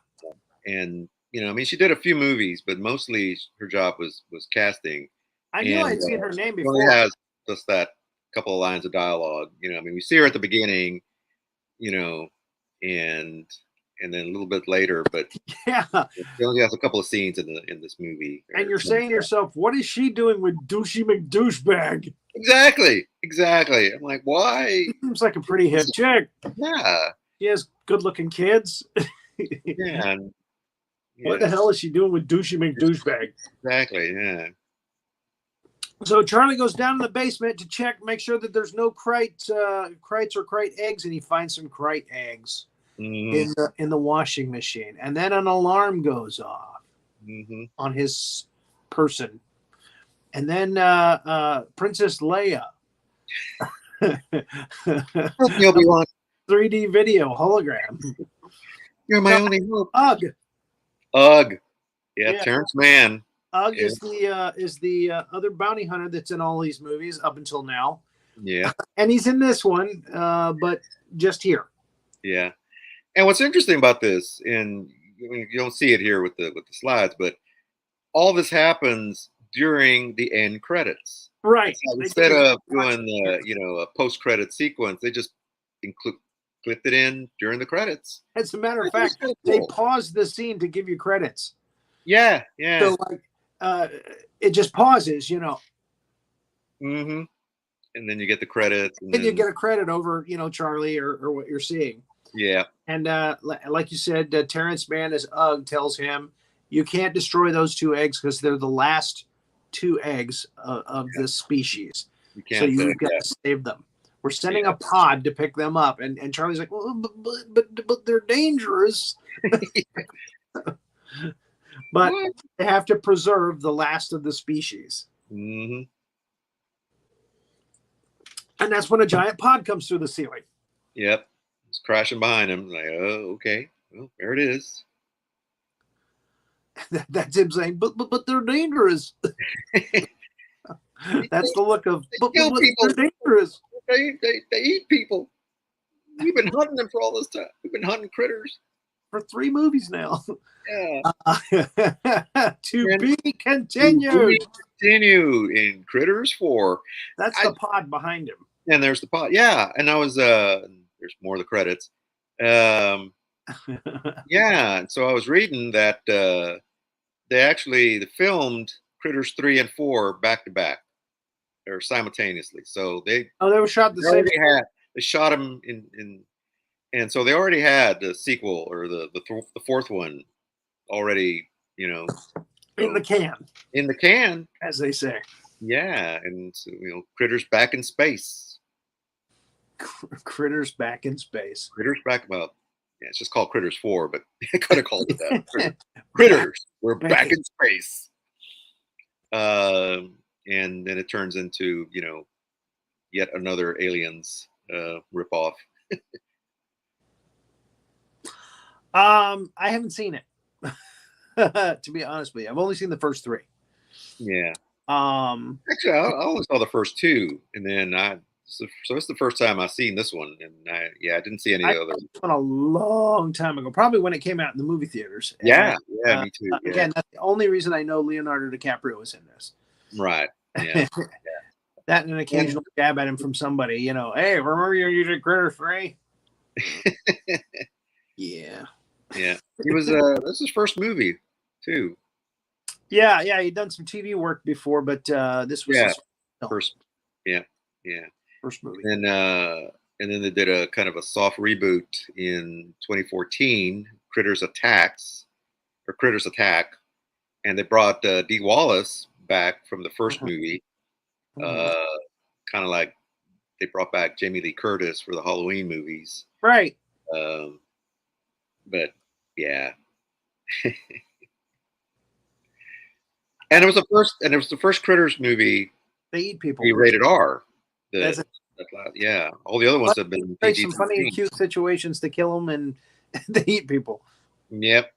And I mean, she did a few movies, but mostly her job was casting. I knew I'd seen her name before. Only has just that couple of lines of dialogue. I mean, we see her at the beginning, and then a little bit later, but yeah, she only has a couple of scenes in this movie. And you're saying to yourself, what is she doing with Douchey McDouchebag? Exactly. I'm like, why? Seems like a pretty hip chick. Yeah. She has good-looking kids. Yeah. What the hell is she doing with Douchey McDouchebag? Exactly. Yeah. So Charlie goes down in the basement to make sure that there's no crites or crite eggs, and he finds some crite eggs in the washing machine. And then an alarm goes off on his person. And then Princess Leia. 3D video hologram. You're my only hope. Ugg. Yeah, Terrence Mann. Ugg is the other bounty hunter that's in all these movies up until now. Yeah. And he's in this one, but just here. Yeah. And what's interesting about this, and you don't see it here with the slides, but all this happens during the end credits. Right. Instead of doing a post-credit sequence, they just clipped it in during the credits. As a matter of fact, they paused the scene to give you credits. Yeah. So it just pauses, And then you get the credits. And you get a credit over, Charlie or what you're seeing. Yeah. And like you said, Terrence Mann as Ugg tells him, you can't destroy those 2 eggs because they're the last 2 eggs of this species. So you've got to save them. We're sending a pod to pick them up. And Charlie's like, well, but they're dangerous. But they have to preserve the last of the species. And that's when a giant pod comes through the ceiling. Yep. It's crashing behind him. Like, oh, okay. Well, there it is. That's him saying, but they're dangerous. That's the look of, but they're dangerous. They eat people. We've been hunting them for all this time. We've been hunting critters. For 3 movies now. Yeah. To be continued. Continue in Critters 4. That's the pod behind him. And there's the pod. Yeah. And I was, there's more of the credits. Yeah. And so I was reading that they filmed Critters 3 and 4 back to back or simultaneously. So they were shot the same. They shot them in. And so they already had the sequel or the 4th one already, in the can. In the can, as they say. Yeah, and so, Critters back in space. Critters back in space. Critters back. Well, yeah, it's just called Critters 4, but I could have called it that. Critters, we're back in space. And then it turns into yet another Aliens ripoff. I haven't seen it, to be honest with you. I've only seen the first 3. Yeah. Actually, I only saw the first 2, and then so it's the first time I've seen this one, and I didn't see any other. A long time ago, probably when it came out in the movie theaters. Yeah, me too. Yeah. Again, that's the only reason I know Leonardo DiCaprio is in this. Right. Yeah. That and an occasional jab at him from somebody. Hey, remember you did Critter 3? Yeah. Yeah. He was. This is his first movie, too. Yeah. He'd done some TV work before, but this was his first. Yeah. First movie. And then they did a kind of a soft reboot in 2014, Critters Attack, and they brought Dee Wallace back from the first movie, kind of like they brought back Jamie Lee Curtis for the Halloween movies, right? But yeah, and it was the first Critters movie. They eat people. Rated R. Yeah, all the other ones have been PG-13. Some funny and cute situations to kill them, and they eat people. Yep.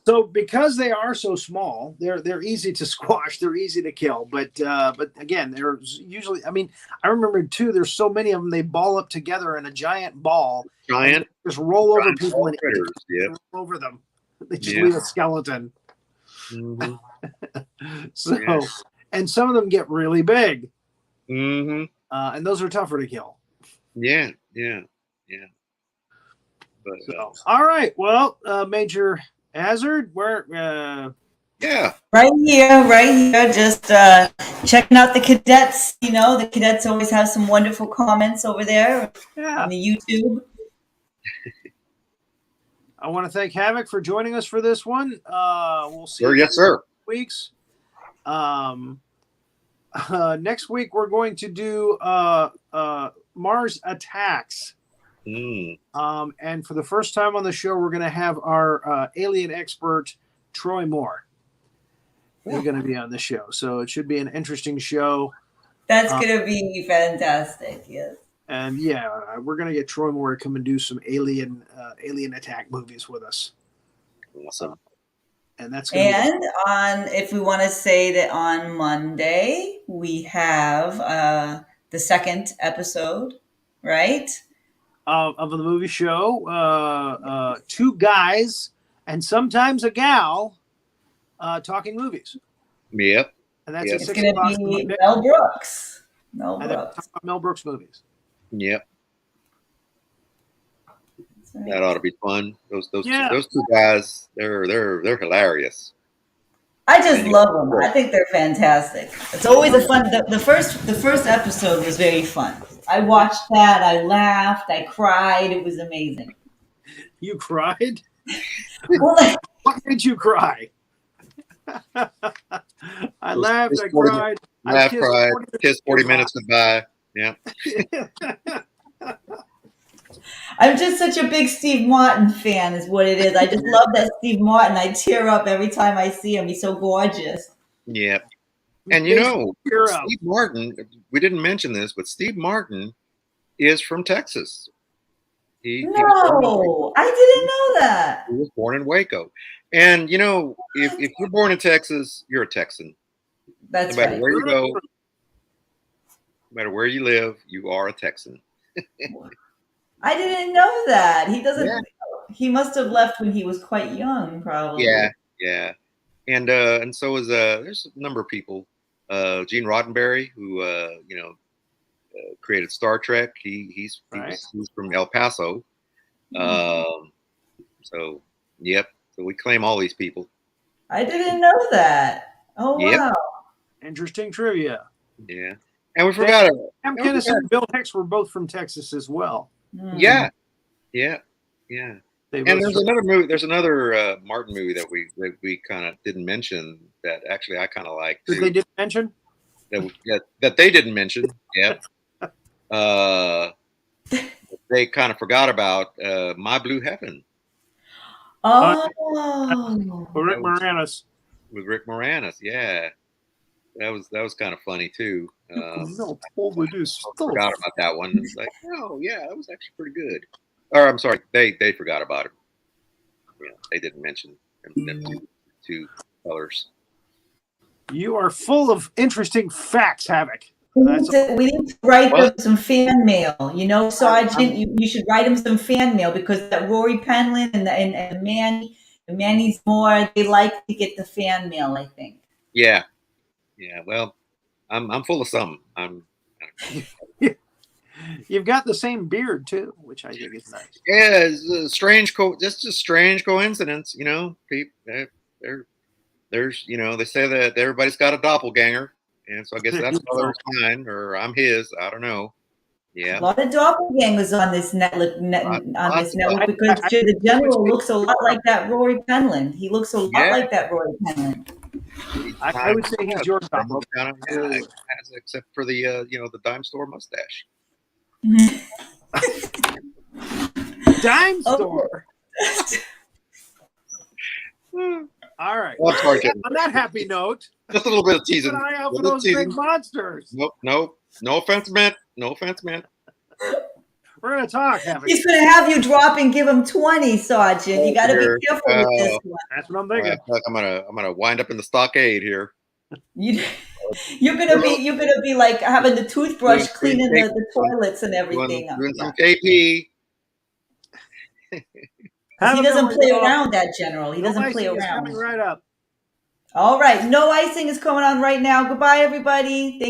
So because they are so small, they're easy to squash. They're easy to kill. But again, they're usually. I mean, I remember too. There's so many of them. They ball up together in a giant ball. Just roll over people and roll over them. They just leave a skeleton. Mm-hmm. And some of them get really big. Mm-hmm. And those are tougher to kill. Yeah. But, all right. Well, Major Hazzard, where? Right here. Just checking out the cadets. You know, the cadets always have some wonderful comments over there on the YouTube. I want to thank Havoc for joining us for this one. We'll see. Yes, sir. Weeks. Next week we're going to do Mars Attacks. And for the first time on the show, we're going to have our alien expert Troy Moore. He's going to be on the show, so it should be an interesting show. That's going to be fantastic. Yes. And yeah, we're going to get Troy Moore to come and do some alien attack movies with us. Awesome. And that's if we want to say that on Monday we have the second episode, right? Of the movie show, two guys and sometimes a gal talking movies. Yep. And that's it's going to be Mel Brooks. Mel Brooks movies. Yep. That ought to be fun. Those two guys, they're hilarious. I just love them. I think they're fantastic. It's always a fun. The first episode was very fun. I watched that. I laughed. I cried. It was amazing. You cried? Well, what made you cry? I laughed. I cried. I kissed 40 minutes goodbye. Yeah. I'm just such a big Steve Martin fan is what it is. I just love that Steve Martin. I tear up every time I see him. He's so gorgeous. Yeah. And you know, Steve Martin, we didn't mention this, but Steve Martin is from Texas. I didn't know that. He was born in Waco. And you know, if you're born in Texas, you're a Texan. That's no matter right. Where you go, no matter where you live, you are a Texan. I didn't know that. He doesn't. Yeah. He must have left when he was quite young, probably. Yeah. And so is there's a number of people. Gene Roddenberry, who created Star Trek. He's from El Paso. So yep. So we claim all these people. I didn't know that. Oh wow. Interesting trivia. Yeah. And we forgot it. Sam Kinison and Bill Hicks were both from Texas as well. Yeah. And there's another movie. There's another Martin movie that we kind of didn't mention that actually I kind of like. That they didn't mention. That they didn't mention. Yeah. They kind of forgot about My Blue Heaven. With Rick Moranis. With Rick Moranis, yeah. That was kind of funny too. I forgot about that one. It's like, oh yeah, that was actually pretty good. Or I'm sorry, they forgot about it. Yeah, they didn't mention them two colors. You are full of interesting facts, Havoc. We need to write them some fan mail. You know, Sergeant, you should write him some fan mail because that Rory Penland and Manny's more, they like to get the fan mail, I think. Yeah. Well, I'm full of something. You've got the same beard too, which I think is nice. Yeah, it's a strange just a strange coincidence. You know, there's they say that everybody's got a doppelganger, and so I guess that's mine or I'm his. I don't know. Yeah, a lot of doppelgangers on this network because the general looks a lot like that Rory Penland. He looks a lot like that Rory Penland. I would say he's your doppelganger, except for the the dime store mustache. Dime store. All right. Well, on that happy note, just a little bit of teasing. Keep an eye out for those big monsters. Nope. No offense meant. No offense meant. We're gonna talk, Havoc. He's going to have you drop and give him 20, Sergeant. You got to be careful with this one. That's what I'm thinking. I'm gonna wind up in the stockade here. You're gonna be like having the toothbrush cleaning the toilets and everything. Doing some KP. He doesn't play around, that general. He doesn't play around. Coming right up. All right, no icing is coming on right now. Goodbye, everybody.